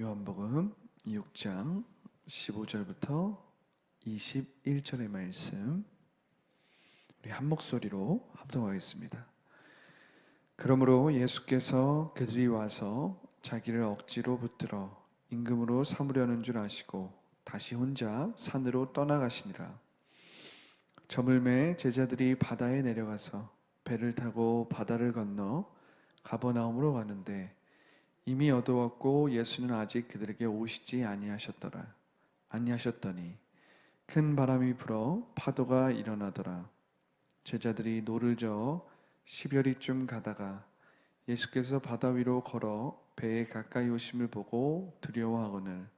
요한복음 6장 15절부터 21절의 말씀 우리 한 목소리로 합독하겠습니다. 그러므로 예수께서 그들이 와서 자기를 억지로 붙들어 임금으로 삼으려는 줄 아시고 다시 혼자 산으로 떠나가시니라. 저물매 제자들이 바다에 내려가서 배를 타고 바다를 건너 가버나움으로 가는데 이미 어두웠고 예수는 아직 그들에게 오시지 아니하셨더니 큰 바람이 불어 파도가 일어나더라. 제자들이 노를 저어 10여리쯤 가다가 예수께서 바다 위로 걸어 배에 가까이 오심을 보고 두려워하거늘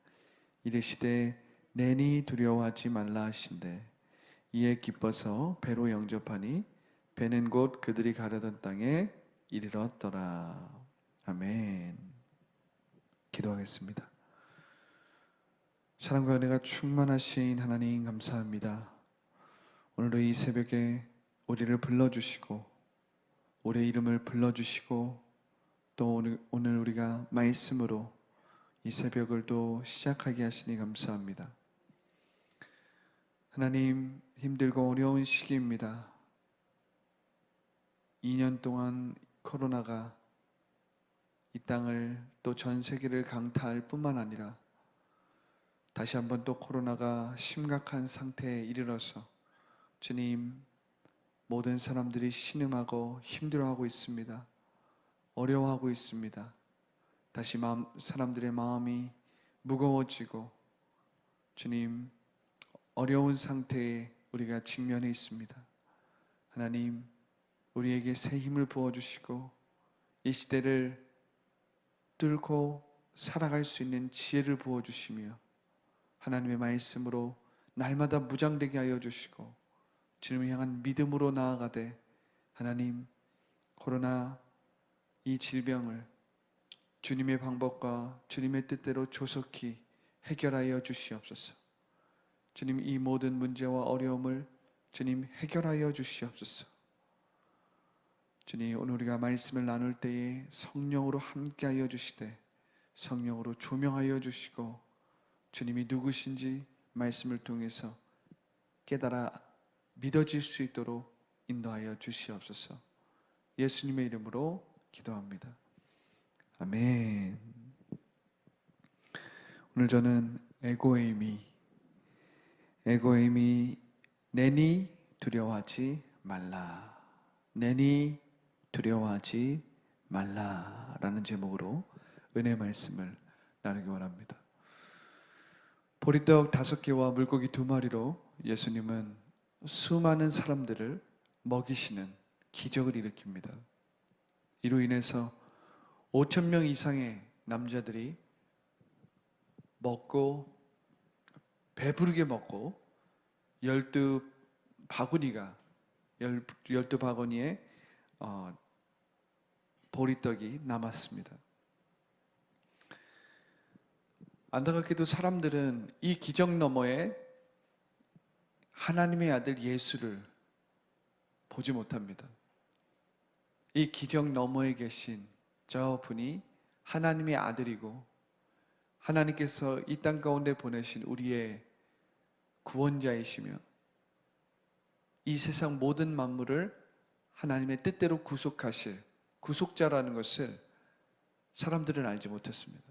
이르시되 내니 두려워하지 말라 하신대 이에 기뻐서 배로 영접하니 배는 곧 그들이 가려던 땅에 이르렀더라. 아멘. 기도하겠습니다. 사랑과 은혜가 충만하신 하나님 감사합니다. 오늘도 이 새벽에 우리를 불러주시고 우리의 이름을 불러주시고 또 오늘 우리가 말씀으로 이 새벽을 또 시작하게 하시니 감사합니다. 하나님, 힘들고 어려운 시기입니다. 2년 동안 코로나가 이 땅을 또 전 세계를 강타할 뿐만 아니라 다시 한번 또 코로나가 심각한 상태에 이르러서 주님, 모든 사람들이 신음하고 힘들어하고 있습니다. 어려워하고 있습니다. 다시 사람들의 마음이 무거워지고 주님, 어려운 상태에 우리가 직면해 있습니다. 하나님, 우리에게 새 힘을 부어주시고 이 시대를 뚫고 살아갈 수 있는 지혜를 부어주시며 하나님의 말씀으로 날마다 무장되게 하여 주시고 주님을 향한 믿음으로 나아가되 하나님, 코로나 이 질병을 주님의 방법과 주님의 뜻대로 조속히 해결하여 주시옵소서. 주님, 이 모든 문제와 어려움을 주님 해결하여 주시옵소서. 주님, 오늘 우리가 말씀을 나눌 때에 성령으로 함께하여 주시되 성령으로 조명하여 주시고 주님이 누구신지 말씀을 통해서 깨달아 믿어질 수 있도록 인도하여 주시옵소서. 예수님의 이름으로 기도합니다. 아멘. 오늘 저는 에고에이미 내니 두려워하지 말라, 내니 두려워하지 말라라는 제목으로 은혜 말씀을 나누기 원합니다. 보리떡 5개와 물고기 2마리로 예수님은 수많은 사람들을 먹이시는 기적을 일으킵니다. 이로 인해서 5,000명 이상의 남자들이 먹고 배부르게 먹고 12바구니에 보리떡이 남았습니다. 안타깝게도 사람들은 이 기적 너머에 하나님의 아들 예수를 보지 못합니다. 이 기적 너머에 계신 저 분이 하나님의 아들이고 하나님께서 이 땅 가운데 보내신 우리의 구원자이시며 이 세상 모든 만물을 하나님의 뜻대로 구속하실 구속자라는 것을 사람들은 알지 못했습니다.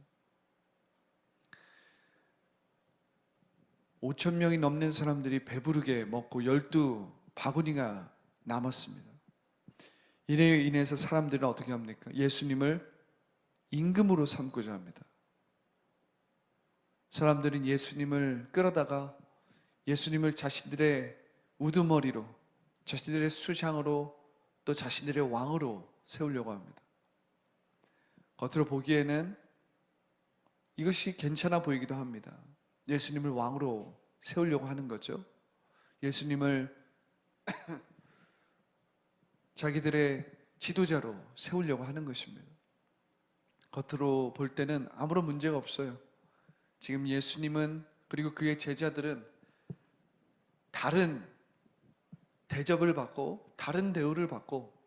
5,000명이 넘는 사람들이 배부르게 먹고 12바구니가 남았습니다. 이에 인해서 사람들은 어떻게 합니까? 예수님을 임금으로 삼고자 합니다. 사람들은 예수님을 끌어다가 예수님을 자신들의 우두머리로, 자신들의 수장으로, 또 자신들의 왕으로 세우려고 합니다. 겉으로 보기에는 이것이 괜찮아 보이기도 합니다. 예수님을 왕으로 세우려고 하는 거죠. 예수님을 자기들의 지도자로 세우려고 하는 것입니다. 겉으로 볼 때는 아무런 문제가 없어요. 지금 예수님은 그리고 그의 제자들은 다른 대접을 받고 다른 대우를 받고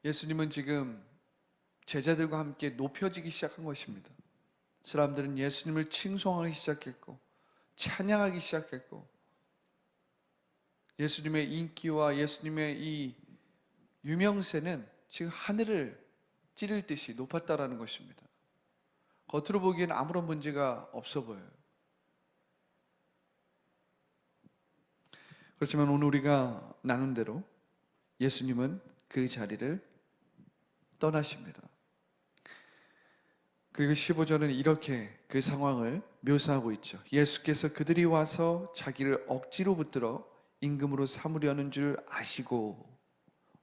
예수님은 지금 제자들과 함께 높여지기 시작한 것입니다. 사람들은 예수님을 칭송하기 시작했고 찬양하기 시작했고 예수님의 인기와 예수님의 이 유명세는 지금 하늘을 찌를 듯이 높았다라는 것입니다. 겉으로 보기엔 아무런 문제가 없어 보여요. 그렇지만 오늘 우리가 나눈 대로 예수님은 그 자리를 떠나십니다. 그리고 15절은 이렇게 그 상황을 묘사하고 있죠. 예수께서 그들이 와서 자기를 억지로 붙들어 임금으로 삼으려는 줄 아시고,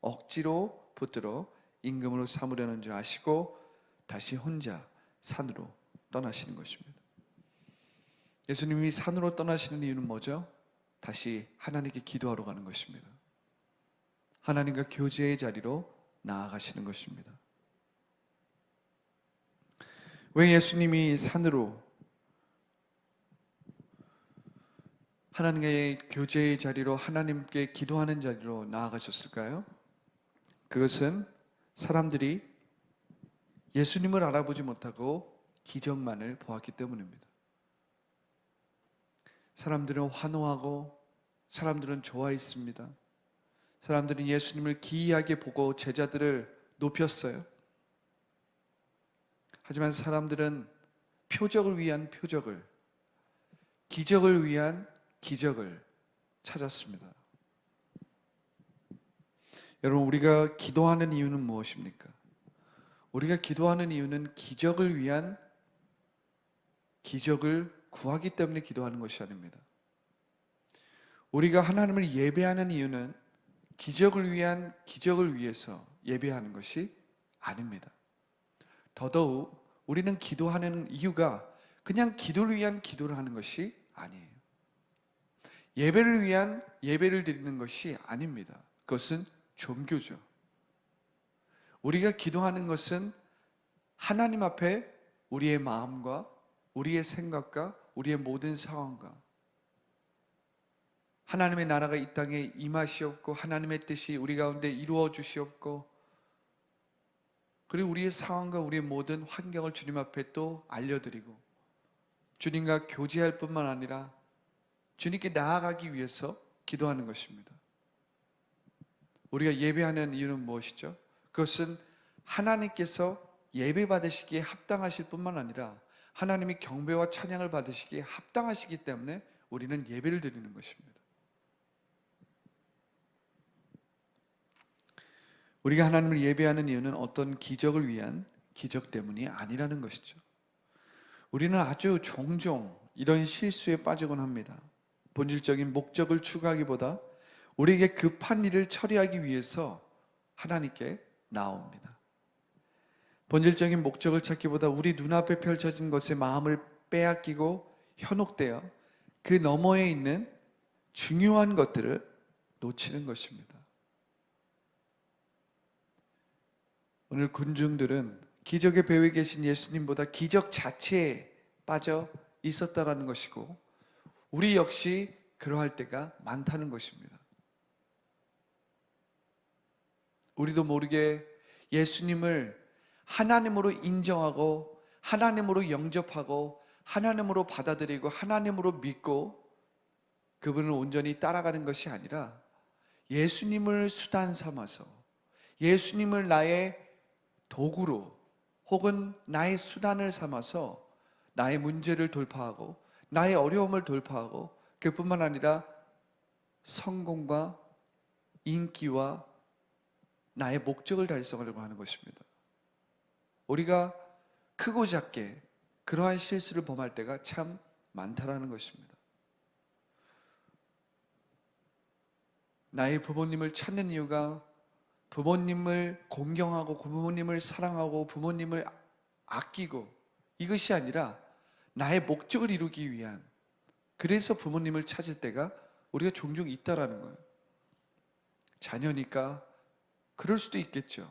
억지로 붙들어 임금으로 삼으려는 줄 아시고 다시 혼자 산으로 떠나시는 것입니다. 예수님이 산으로 떠나시는 이유는 뭐죠? 다시 하나님께 기도하러 가는 것입니다. 하나님과 교제의 자리로 나아가시는 것입니다. 왜 예수님이 산으로 하나님의 교제의 자리로 하나님께 기도하는 자리로 나아가셨을까요? 그것은 사람들이 예수님을 알아보지 못하고 기적만을 보았기 때문입니다. 사람들은 환호하고 사람들은 좋아했습니다. 사람들은 예수님을 기이하게 보고 제자들을 높였어요. 하지만 사람들은 표적을 위한 표적을, 기적을 위한 기적을 찾았습니다. 여러분, 우리가 기도하는 이유는 무엇입니까? 우리가 기도하는 이유는 기적을 위한 기적을 구하기 때문에 기도하는 것이 아닙니다. 우리가 하나님을 예배하는 이유는 기적을 위한 기적을 위해서 예배하는 것이 아닙니다. 더더욱 우리는 기도하는 이유가 그냥 기도를 위한 기도를 하는 것이 아니에요. 예배를 위한 예배를 드리는 것이 아닙니다. 그것은 종교죠. 우리가 기도하는 것은 하나님 앞에 우리의 마음과 우리의 생각과 우리의 모든 상황과 하나님의 나라가 이 땅에 임하시옵고 하나님의 뜻이 우리 가운데 이루어 주시옵고 그리고 우리의 상황과 우리의 모든 환경을 주님 앞에 또 알려드리고 주님과 교제할 뿐만 아니라 주님께 나아가기 위해서 기도하는 것입니다. 우리가 예배하는 이유는 무엇이죠? 그것은 하나님께서 예배 받으시기에 합당하실 뿐만 아니라 하나님이 경배와 찬양을 받으시기에 합당하시기 때문에 우리는 예배를 드리는 것입니다. 우리가 하나님을 예배하는 이유는 어떤 기적을 위한 기적 때문이 아니라는 것이죠. 우리는 아주 종종 이런 실수에 빠지곤 합니다. 본질적인 목적을 추구하기보다 우리에게 급한 일을 처리하기 위해서 하나님께 나옵니다. 본질적인 목적을 찾기보다 우리 눈앞에 펼쳐진 것에 마음을 빼앗기고 현혹되어 그 너머에 있는 중요한 것들을 놓치는 것입니다. 오늘 군중들은 기적의 배후에 계신 예수님보다 기적 자체에 빠져 있었다라는 것이고 우리 역시 그러할 때가 많다는 것입니다. 우리도 모르게 예수님을 하나님으로 인정하고 하나님으로 영접하고 하나님으로 받아들이고 하나님으로 믿고 그분을 온전히 따라가는 것이 아니라 예수님을 수단 삼아서 예수님을 나의 도구로 혹은 나의 수단을 삼아서 나의 문제를 돌파하고 나의 어려움을 돌파하고 그뿐만 아니라 성공과 인기와 나의 목적을 달성하려고 하는 것입니다. 우리가 크고 작게 그러한 실수를 범할 때가 참 많다라는 것입니다. 나의 부모님을 찾는 이유가 부모님을 공경하고 부모님을 사랑하고 부모님을 아끼고 이것이 아니라 나의 목적을 이루기 위한 그래서 부모님을 찾을 때가 우리가 종종 있다라는 거예요. 자녀니까 그럴 수도 있겠죠.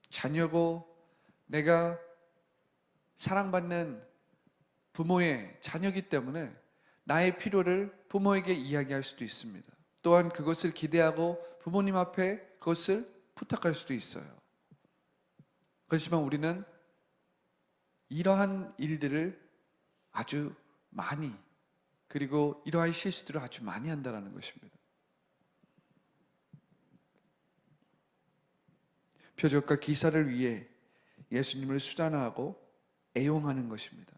자녀고 내가 사랑받는 부모의 자녀이기 때문에 나의 필요를 부모에게 이야기할 수도 있습니다. 또한 그것을 기대하고 부모님 앞에 그것을 부탁할 수도 있어요. 그렇지만 우리는 이러한 일들을 아주 많이, 그리고 이러한 실수들을 아주 많이 한다는 것입니다. 표적과 기사를 위해 예수님을 수단화하고 애용하는 것입니다.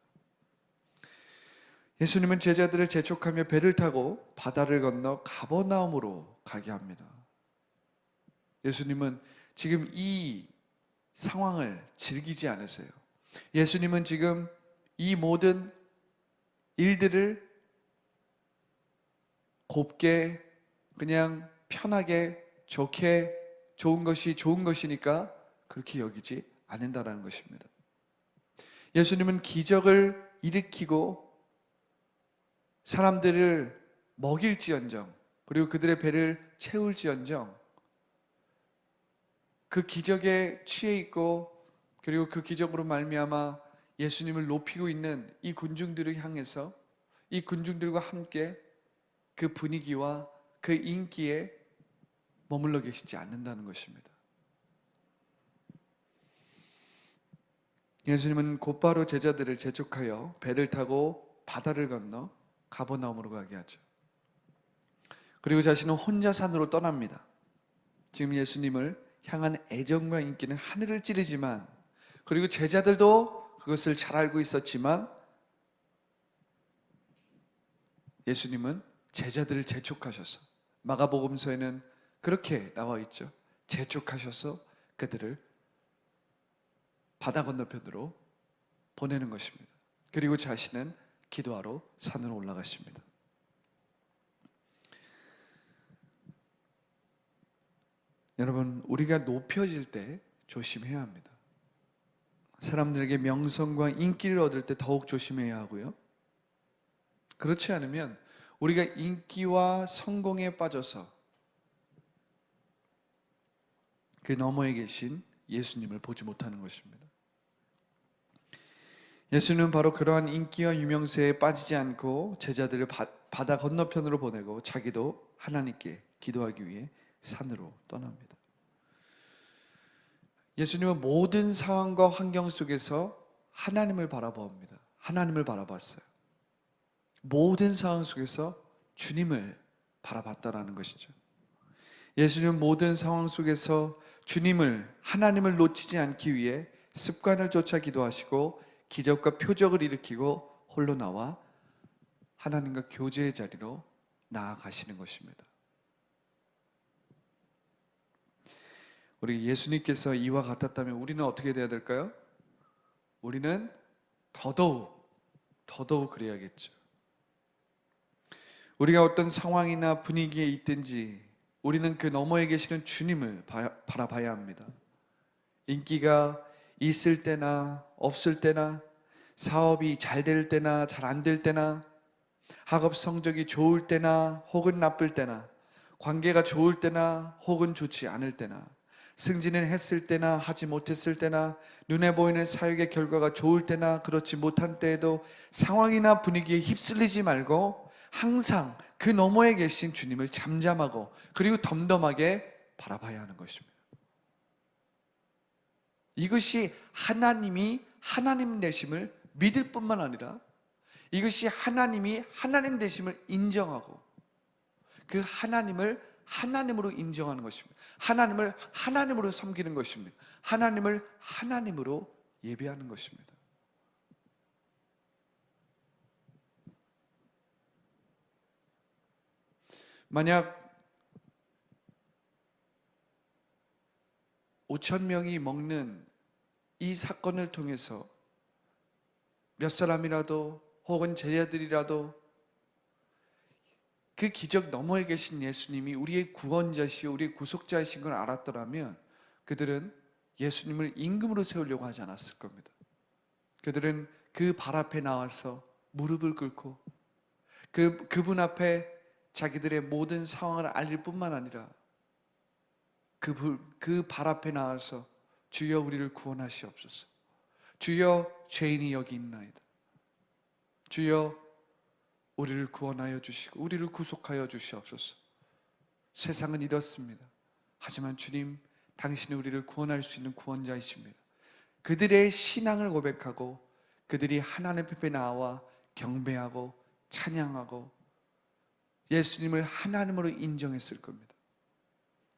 예수님은 제자들을 재촉하며 배를 타고 바다를 건너 가버나움으로 가게 합니다. 예수님은 지금 이 상황을 즐기지 않으세요. 예수님은 지금 이 모든 일들을 곱게, 그냥 편하게, 좋게, 좋은 것이 좋은 것이니까 그렇게 여기지 않는다라는 것입니다. 예수님은 기적을 일으키고 사람들을 먹일지언정, 그리고 그들의 배를 채울지언정, 그 기적에 취해 있고, 그리고 그 기적으로 말미암아 예수님을 높이고 있는 이 군중들을 향해서 이 군중들과 함께 그 분위기와 그 인기에 머물러 계시지 않는다는 것입니다. 예수님은 곧바로 제자들을 재촉하여 배를 타고 바다를 건너 가버나움으로 가게 하죠. 그리고 자신은 혼자 산으로 떠납니다. 지금 예수님을 향한 애정과 인기는 하늘을 찌르지만, 그리고 제자들도 그것을 잘 알고 있었지만, 예수님은 제자들을 재촉하셔서, 마가복음서에는 그렇게 나와 있죠. 재촉하셔서 그들을 바다 건너편으로 보내는 것입니다. 그리고 자신은 기도하러 산으로 올라가십니다. 여러분, 우리가 높여질 때 조심해야 합니다. 사람들에게 명성과 인기를 얻을 때 더욱 조심해야 하고요. 그렇지 않으면 우리가 인기와 성공에 빠져서 그 너머에 계신 예수님을 보지 못하는 것입니다. 예수님은 바로 그러한 인기와 유명세에 빠지지 않고 제자들을 바다 건너편으로 보내고 자기도 하나님께 기도하기 위해 산으로 떠납니다. 예수님은 모든 상황과 환경 속에서 하나님을 바라봅니다. 하나님을 바라봤어요. 모든 상황 속에서 주님을 바라봤다라는 것이죠. 예수님은 모든 상황 속에서 주님을, 하나님을 놓치지 않기 위해 습관을 쫓아 기도하시고 기적과 표적을 일으키고 홀로 나와 하나님과 교제의 자리로 나아가시는 것입니다. 우리 예수님께서 이와 같았다면 우리는 어떻게 돼야 될까요? 우리는 더더욱 그래야겠죠. 우리가 어떤 상황이나 분위기에 있든지 우리는 그 너머에 계시는 주님을 바라봐야 합니다. 인기가 있을 때나 없을 때나, 사업이 잘 될 때나 잘 안 될 때나, 학업 성적이 좋을 때나 혹은 나쁠 때나, 관계가 좋을 때나 혹은 좋지 않을 때나, 승진을 했을 때나 하지 못했을 때나, 눈에 보이는 사역의 결과가 좋을 때나 그렇지 못한 때에도 상황이나 분위기에 휩쓸리지 말고 항상 그 너머에 계신 주님을 잠잠하고 그리고 덤덤하게 바라봐야 하는 것입니다. 이것이 하나님이 하나님 되심을 믿을 뿐만 아니라, 이것이 하나님이 하나님 되심을 인정하고 그 하나님을 하나님으로 인정하는 것입니다. 하나님을 하나님으로 섬기는 것입니다. 하나님을 하나님으로 예배하는 것입니다. 만약 5,000명이 먹는 이 사건을 통해서 몇 사람이라도 혹은 제자들이라도 그 기적 너머에 계신 예수님이 우리의 구원자시오, 우리의 구속자이신 걸 알았더라면 그들은 예수님을 임금으로 세우려고 하지 않았을 겁니다. 그들은 그 발 앞에 나와서 무릎을 꿇고 그분 앞에 자기들의 모든 상황을 알릴 뿐만 아니라 그 발 앞에 나와서 주여 우리를 구원하시옵소서, 주여 죄인이 여기 있나이다, 주여 우리를 구원하여 주시고 우리를 구속하여 주시옵소서. 세상은 이렇습니다. 하지만 주님, 당신이 우리를 구원할 수 있는 구원자이십니다. 그들의 신앙을 고백하고 그들이 하나님 앞에 나와 경배하고 찬양하고 예수님을 하나님으로 인정했을 겁니다.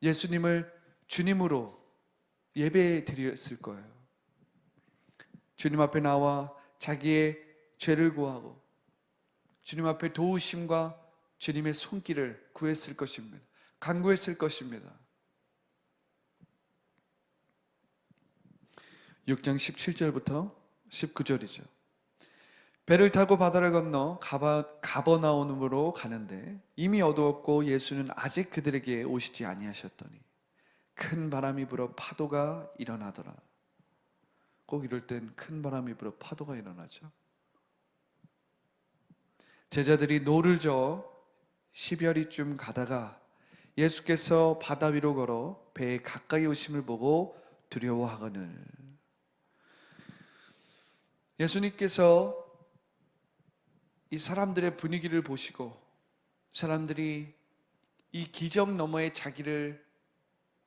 예수님을 주님으로 예배 드렸을 거예요. 주님 앞에 나와 자기의 죄를 구하고 주님 앞에 도우심과 주님의 손길을 구했을 것입니다. 간구했을 것입니다. 6장 17절부터 19절이죠. 배를 타고 바다를 건너 가버나움으로 가는데 이미 어두웠고 예수는 아직 그들에게 오시지 아니하셨더니 큰 바람이 불어 파도가 일어나더라. 꼭 이럴 땐 큰 바람이 불어 파도가 일어나죠. 제자들이 노를 저어 10여리쯤 가다가 예수께서 바다 위로 걸어 배에 가까이 오심을 보고 두려워하거늘. 예수님께서 이 사람들의 분위기를 보시고 사람들이 이 기적 너머의 자기를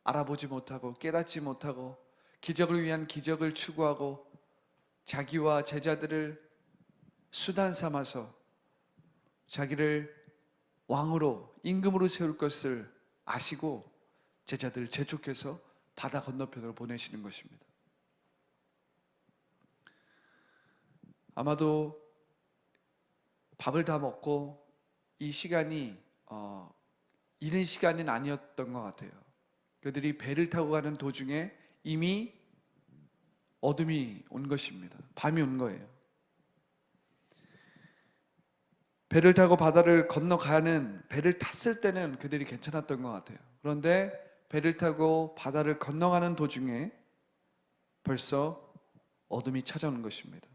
알아보지 못하고 깨닫지 못하고 기적을 위한 기적을 추구하고 자기와 제자들을 수단 삼아서 자기를 왕으로 임금으로 세울 것을 아시고 제자들을 재촉해서 바다 건너편으로 보내시는 것입니다. 아마도 밥을 다 먹고 이 시간이 이른 시간은 아니었던 것 같아요. 그들이 배를 타고 가는 도중에 이미 어둠이 온 것입니다. 밤이 온 거예요. 배를 타고 바다를 건너가는 배를 탔을 때는 그들이 괜찮았던 것 같아요. 그런데 배를 타고 바다를 건너가는 도중에 벌써 어둠이 찾아오는 것입니다.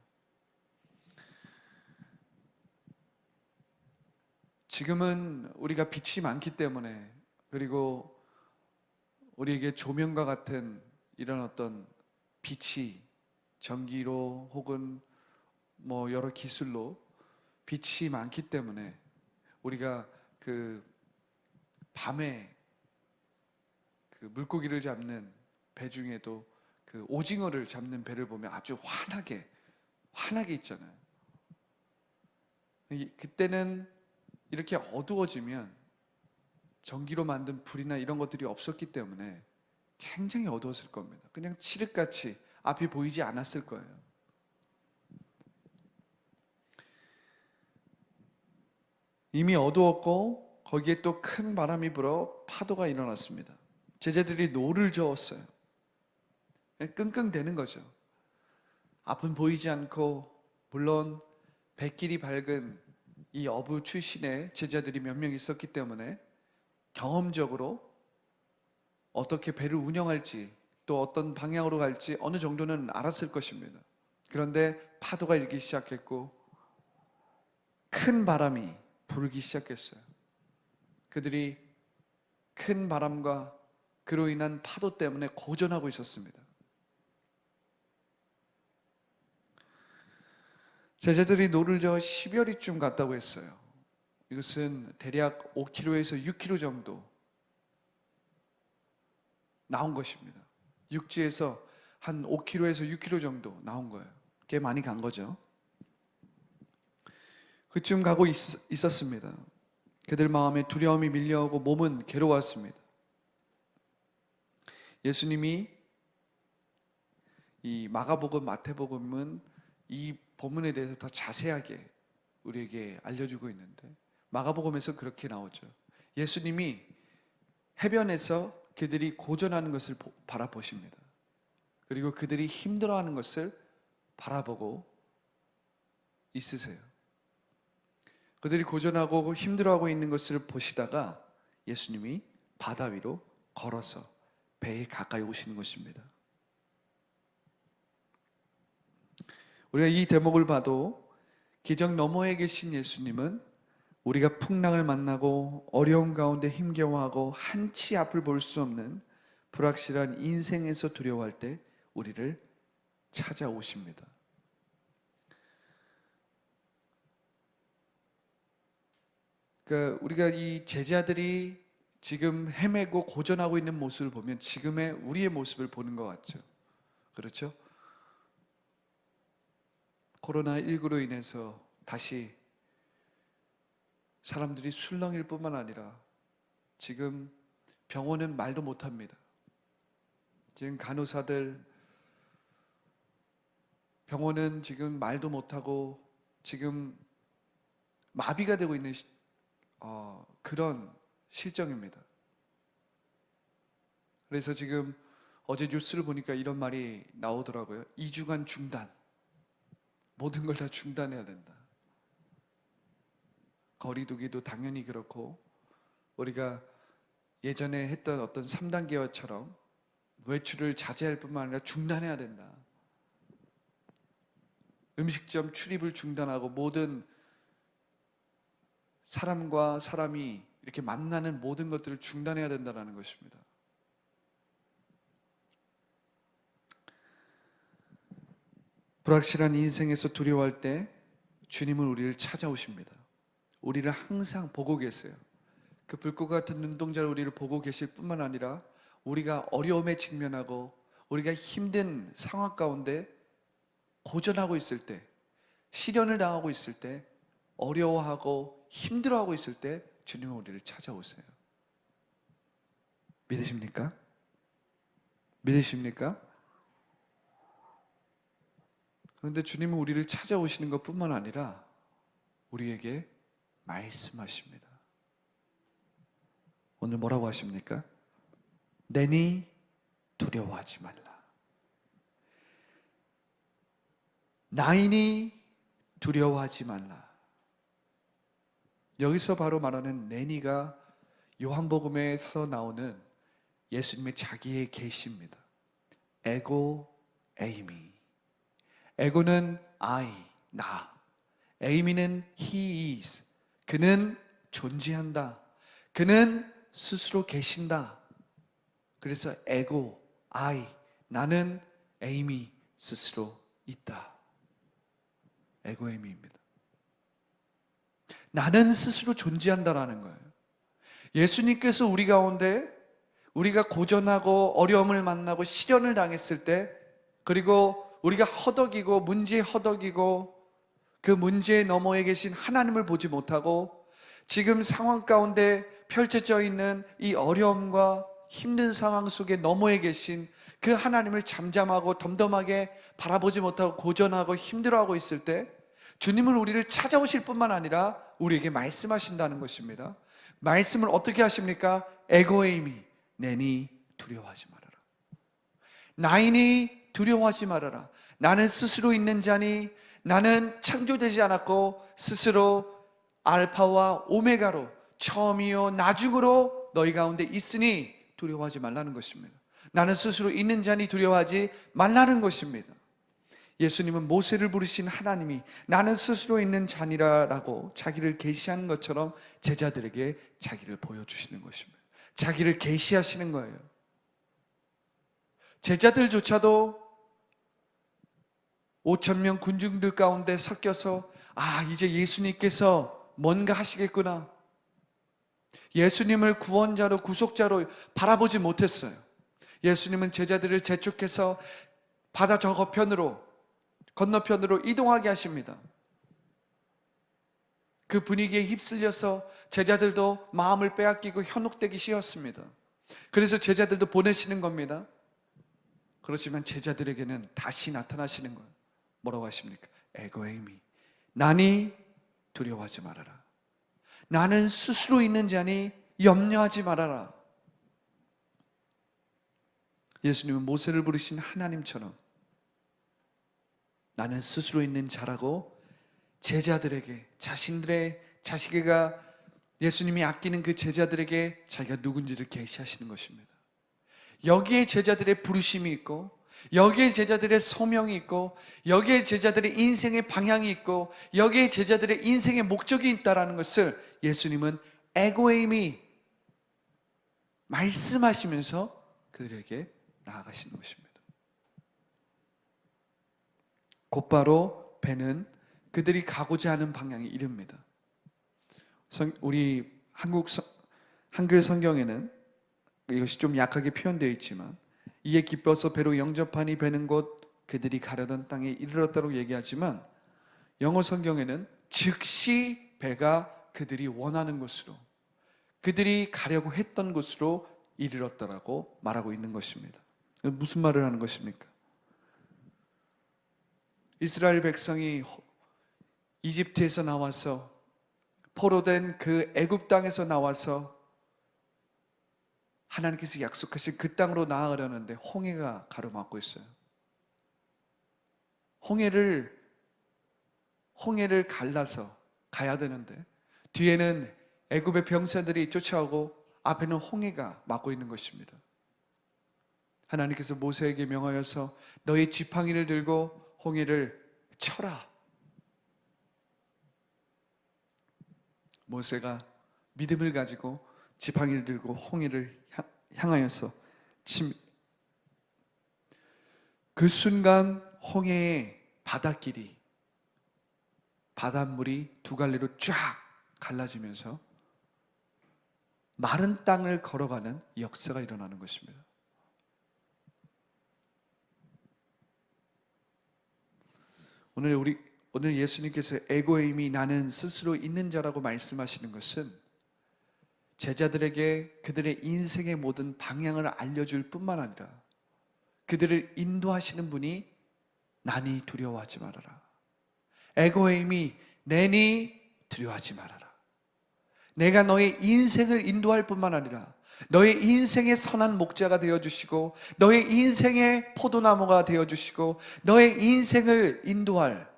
지금은 우리가 빛이 많기 때문에 그리고 우리에게 조명과 같은 이런 어떤 빛이 전기로 혹은 뭐 여러 기술로 빛이 많기 때문에 우리가 그 밤에 그 물고기를 잡는 배 중에도 그 오징어를 잡는 배를 보면 아주 환하게 있잖아요. 그때는 이렇게 어두워지면 전기로 만든 불이나 이런 것들이 없었기 때문에 굉장히 어두웠을 겁니다. 그냥 칠흑같이 앞이 보이지 않았을 거예요. 이미 어두웠고 거기에 또 큰 바람이 불어 파도가 일어났습니다. 제자들이 노를 저었어요. 끙끙대는 거죠. 앞은 보이지 않고 물론 백길이 밝은 이 어부 출신의 제자들이 몇 명 있었기 때문에 경험적으로 어떻게 배를 운영할지 또 어떤 방향으로 갈지 어느 정도는 알았을 것입니다. 그런데 파도가 일기 시작했고 큰 바람이 불기 시작했어요. 그들이 큰 바람과 그로 인한 파도 때문에 고전하고 있었습니다. 제자들이 노를 저어 10여리쯤 갔다고 했어요. 이것은 대략 5km에서 6km 정도 나온 것입니다. 육지에서 한 5km에서 6km 정도 나온 거예요. 꽤 많이 간 거죠. 그쯤 가고 있었습니다. 그들 마음에 두려움이 밀려오고 몸은 괴로웠습니다. 예수님이 이 마가복음, 마태복음은 이 본문에 대해서 더 자세하게 우리에게 알려주고 있는데 마가복음에서 그렇게 나오죠. 예수님이 해변에서 그들이 고전하는 것을 바라보십니다. 그리고 그들이 힘들어하는 것을 바라보고 있으세요. 그들이 고전하고 힘들어하고 있는 것을 보시다가 예수님이 바다 위로 걸어서 배에 가까이 오시는 것입니다. 우리가 이 대목을 봐도 기적 너머에 계신 예수님은 우리가 풍랑을 만나고 어려운 가운데 힘겨워하고 한치 앞을 볼 수 없는 불확실한 인생에서 두려워할 때 우리를 찾아오십니다. 그러니까 우리가 이 제자들이 지금 헤매고 고전하고 있는 모습을 보면 지금의 우리의 모습을 보는 것 같죠. 그렇죠? 코로나19로 인해서 다시 사람들이 술렁일 뿐만 아니라 지금 병원은 말도 못합니다. 지금 간호사들, 병원은 지금 말도 못하고 지금 마비가 되고 있는 그런 실정입니다. 그래서 지금 어제 뉴스를 보니까 이런 말이 나오더라고요. 2주간 중단. 모든 걸 다 중단해야 된다. 거리 두기도 당연히 그렇고 우리가 예전에 했던 어떤 3단계화처럼 외출을 자제할 뿐만 아니라 중단해야 된다. 음식점 출입을 중단하고 모든 사람과 사람이 이렇게 만나는 모든 것들을 중단해야 된다는 것입니다. 불확실한 인생에서 두려워할 때 주님은 우리를 찾아오십니다. 우리를 항상 보고 계세요. 그 불꽃 같은 눈동자로 우리를 보고 계실 뿐만 아니라 우리가 어려움에 직면하고 우리가 힘든 상황 가운데 고전하고 있을 때, 시련을 당하고 있을 때, 어려워하고 힘들어하고 있을 때 주님은 우리를 찾아오세요. 믿으십니까? 믿으십니까? 그런데 주님은 우리를 찾아오시는 것뿐만 아니라 우리에게 말씀하십니다. 오늘 뭐라고 하십니까? 내니 두려워하지 말라. 나이니 두려워하지 말라. 여기서 바로 말하는 내니가 요한복음에서 나오는 예수님의 자기의 계시입니다. 에고 에이미. 에고는 I, 나. 에이미는 he is. 그는 존재한다. 그는 스스로 계신다. 그래서 에고, I, 나는 에이미 스스로 있다. 에고 에이미입니다. 나는 스스로 존재한다라는 거예요. 예수님께서 우리 가운데 우리가 고전하고 어려움을 만나고 시련을 당했을 때, 그리고 우리가 허덕이고 문제에 허덕이고 그 문제의 너머에 계신 하나님을 보지 못하고 지금 상황 가운데 펼쳐져 있는 이 어려움과 힘든 상황 속에 너머에 계신 그 하나님을 잠잠하고 덤덤하게 바라보지 못하고 고전하고 힘들어하고 있을 때 주님은 우리를 찾아오실 뿐만 아니라 우리에게 말씀하신다는 것입니다. 말씀을 어떻게 하십니까? 에고에이미, 내니 두려워하지 말아라. 나이니 두려워하지 말아라. 나는 스스로 있는 자니, 나는 창조되지 않았고 스스로 알파와 오메가로 처음이요 나중으로 너희 가운데 있으니 두려워하지 말라는 것입니다. 나는 스스로 있는 자니 두려워하지 말라는 것입니다. 예수님은 모세를 부르신 하나님이 나는 스스로 있는 자니라라고 자기를 계시하는 것처럼 제자들에게 자기를 보여주시는 것입니다. 자기를 계시하시는 거예요. 제자들조차도 5,000명 군중들 가운데 섞여서 이제 예수님께서 뭔가 하시겠구나, 예수님을 구원자로 구속자로 바라보지 못했어요. 예수님은 제자들을 재촉해서 바다 저 건너편으로 이동하게 하십니다. 그 분위기에 휩쓸려서 제자들도 마음을 빼앗기고 현혹되기 쉬웠습니다. 그래서 제자들도 보내시는 겁니다. 그렇지만 제자들에게는 다시 나타나시는 거예요. 뭐라고 하십니까? 에고에이미, 나니 두려워하지 말아라. 나는 스스로 있는 자니 염려하지 말아라. 예수님은 모세를 부르신 하나님처럼 나는 스스로 있는 자라고 제자들에게, 자기가 예수님이 아끼는 그 제자들에게 자기가 누군지를 계시하시는 것입니다. 여기에 제자들의 부르심이 있고, 여기에 제자들의 소명이 있고, 여기에 제자들의 인생의 방향이 있고, 여기에 제자들의 인생의 목적이 있다는 것을 예수님은 에고에이미 말씀하시면서 그들에게 나아가시는 것입니다. 곧바로 배는 그들이 가고자 하는 방향에 이릅니다. 우리 한글 성경에는 이것이 좀 약하게 표현되어 있지만, 이에 기뻐서 배로 영접하니 배는 곧 그들이 가려던 땅에 이르렀다고 얘기하지만, 영어 성경에는 즉시 배가 그들이 원하는 곳으로, 그들이 가려고 했던 곳으로 이르렀다라고 말하고 있는 것입니다. 무슨 말을 하는 것입니까? 이스라엘 백성이 이집트에서 나와서, 포로된 그 애굽 땅에서 나와서 하나님께서 약속하신 그 땅으로 나아가려는데 홍해가 가로막고 있어요. 홍해를 갈라서 가야 되는데 뒤에는 애굽의 병사들이 쫓아오고 앞에는 홍해가 막고 있는 것입니다. 하나님께서 모세에게 명하여서 너희 지팡이를 들고 홍해를 쳐라. 모세가 믿음을 가지고 지팡이를 들고 홍해를 향하여서 칩니다. 그 순간 홍해의 바닷길이, 바닷물이 두 갈래로 쫙 갈라지면서 마른 땅을 걸어가는 역사가 일어나는 것입니다. 오늘 예수님께서 에고의 힘이 나는 스스로 있는 자라고 말씀하시는 것은 제자들에게 그들의 인생의 모든 방향을 알려줄 뿐만 아니라 그들을 인도하시는 분이 나니 두려워하지 말아라. 에고의 힘이 내니 두려워하지 말아라. 내가 너의 인생을 인도할 뿐만 아니라 너의 인생의 선한 목자가 되어주시고 너의 인생의 포도나무가 되어주시고 너의 인생을 인도할,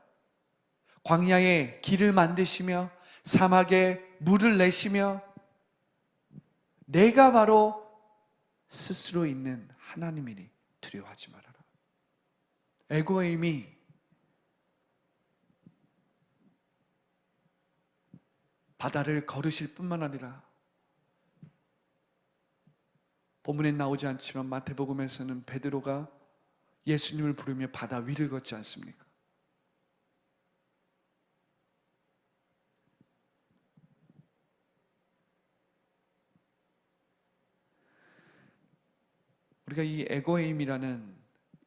광야에 길을 만드시며 사막에 물을 내시며 내가 바로 스스로 있는 하나님이니 두려워하지 말아라. 에고의 힘이 바다를 걸으실 뿐만 아니라, 본문에 나오지 않지만 마태복음에서는 베드로가 예수님을 부르며 바다 위를 걷지 않습니까? 우리가 이 에고의 힘이라는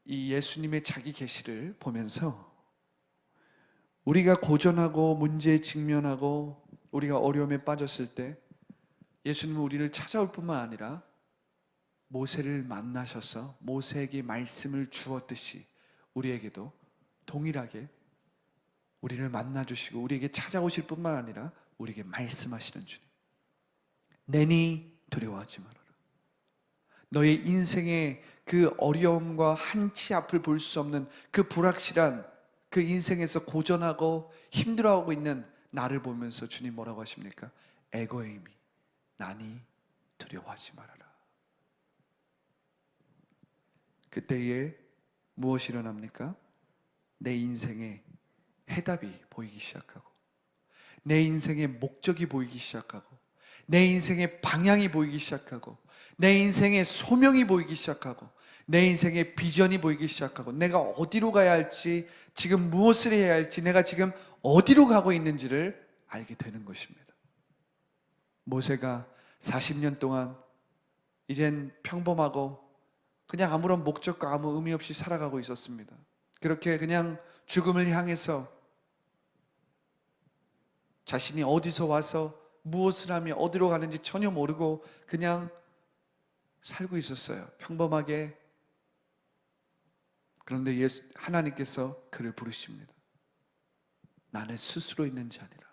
이 예수님의 자기 계시를 보면서 우리가 고전하고 문제에 직면하고 우리가 어려움에 빠졌을 때 예수님은 우리를 찾아올 뿐만 아니라 모세를 만나셔서 모세에게 말씀을 주었듯이 우리에게도 동일하게 우리를 만나주시고 우리에게 찾아오실 뿐만 아니라 우리에게 말씀하시는 주님. 내니 두려워하지 말아라. 너의 인생의 그 어려움과 한치 앞을 볼 수 없는 그 불확실한 그 인생에서 고전하고 힘들어하고 있는 나를 보면서 주님 뭐라고 하십니까? 에고의 힘이 나니 두려워하지 말아라. 그때에 무엇이 일어납니까? 내 인생의 해답이 보이기 시작하고 내 인생의 목적이 보이기 시작하고 내 인생의 방향이 보이기 시작하고 내 인생의 소명이 보이기 시작하고 내 인생의 비전이 보이기 시작하고 내가 어디로 가야 할지, 지금 무엇을 해야 할지, 내가 지금 어디로 가고 있는지를 알게 되는 것입니다. 모세가 40년 동안 이젠 평범하고 그냥 아무런 목적과 아무 의미 없이 살아가고 있었습니다. 그렇게 그냥 죽음을 향해서 자신이 어디서 와서 무엇을 하며 어디로 가는지 전혀 모르고 그냥 살고 있었어요. 평범하게. 그런데 하나님께서 그를 부르십니다. 나는 스스로 있는 자 아니라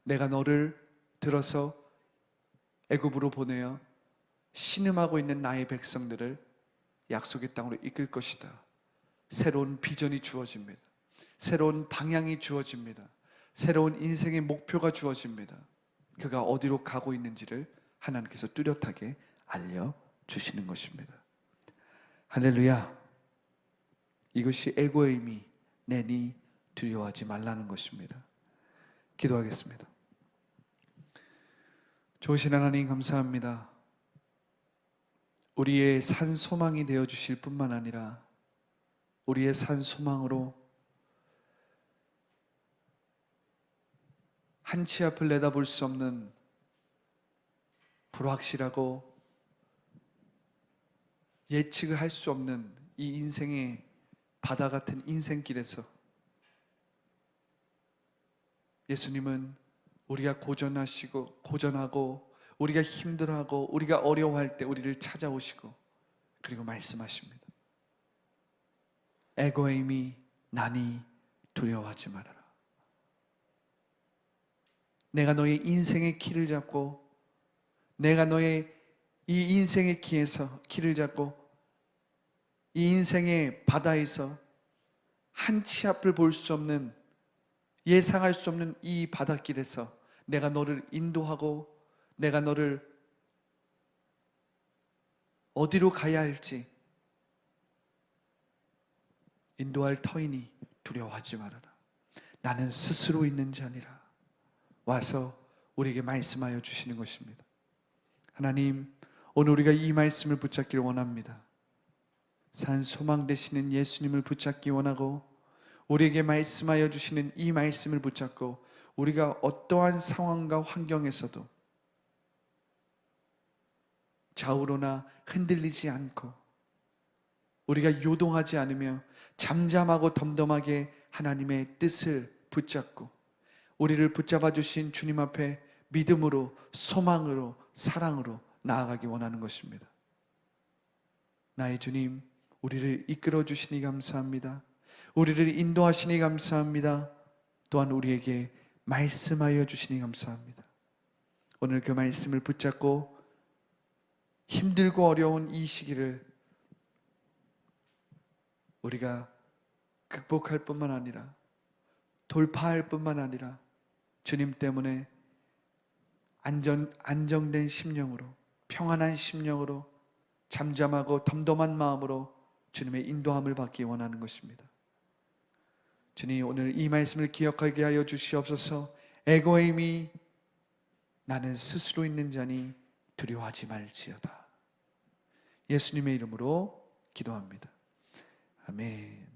내가 너를 들어서 애굽으로 보내어 신음하고 있는 나의 백성들을 약속의 땅으로 이끌 것이다. 새로운 비전이 주어집니다. 새로운 방향이 주어집니다. 새로운 인생의 목표가 주어집니다. 그가 어디로 가고 있는지를 하나님께서 뚜렷하게 알려주시는 것입니다. 할렐루야. 이것이 에고의 힘이 내니 두려워하지 말라는 것입니다. 기도하겠습니다. 좋으신 하나님 감사합니다. 우리의 산 소망이 되어주실 뿐만 아니라 우리의 산 소망으로 한치 앞을 내다볼 수 없는 불확실하고 예측을 할 수 없는 이 인생의 바다 같은 인생길에서 예수님은 우리가 고전하고 우리가 힘들어하고 우리가 어려워할 때 우리를 찾아오시고 그리고 말씀하십니다. 에고의 힘이 나니 두려워하지 말아라. 내가 너의 인생의 키를 잡고 내가 너의 이 인생의 키를 잡고 이 인생의 바다에서 한 치 앞을 볼 수 없는 예상할 수 없는 이 바닷길에서 내가 너를 인도하고 내가 너를 어디로 가야 할지 인도할 터이니 두려워하지 말아라. 나는 스스로 있는 자니라. 와서 우리에게 말씀하여 주시는 것입니다. 하나님, 오늘 우리가 이 말씀을 붙잡기를 원합니다. 산 소망 되시는 예수님을 붙잡기 원하고 우리에게 말씀하여 주시는 이 말씀을 붙잡고 우리가 어떠한 상황과 환경에서도 좌우로나 흔들리지 않고 우리가 요동하지 않으며 잠잠하고 덤덤하게 하나님의 뜻을 붙잡고 우리를 붙잡아 주신 주님 앞에 믿음으로, 소망으로, 사랑으로 나아가기 원하는 것입니다. 나의 주님, 우리를 이끌어 주시니 감사합니다. 우리를 인도하시니 감사합니다. 또한 우리에게 말씀하여 주시니 감사합니다. 오늘 그 말씀을 붙잡고 힘들고 어려운 이 시기를 우리가 극복할 뿐만 아니라 돌파할 뿐만 아니라 주님 때문에 안정된 심령으로, 평안한 심령으로, 잠잠하고 덤덤한 마음으로 주님의 인도함을 받기 원하는 것입니다. 주님, 오늘 이 말씀을 기억하게 하여 주시옵소서. 에고의 힘이 나는 스스로 있는 자니 두려워하지 말지어다. 예수님의 이름으로 기도합니다. 아멘.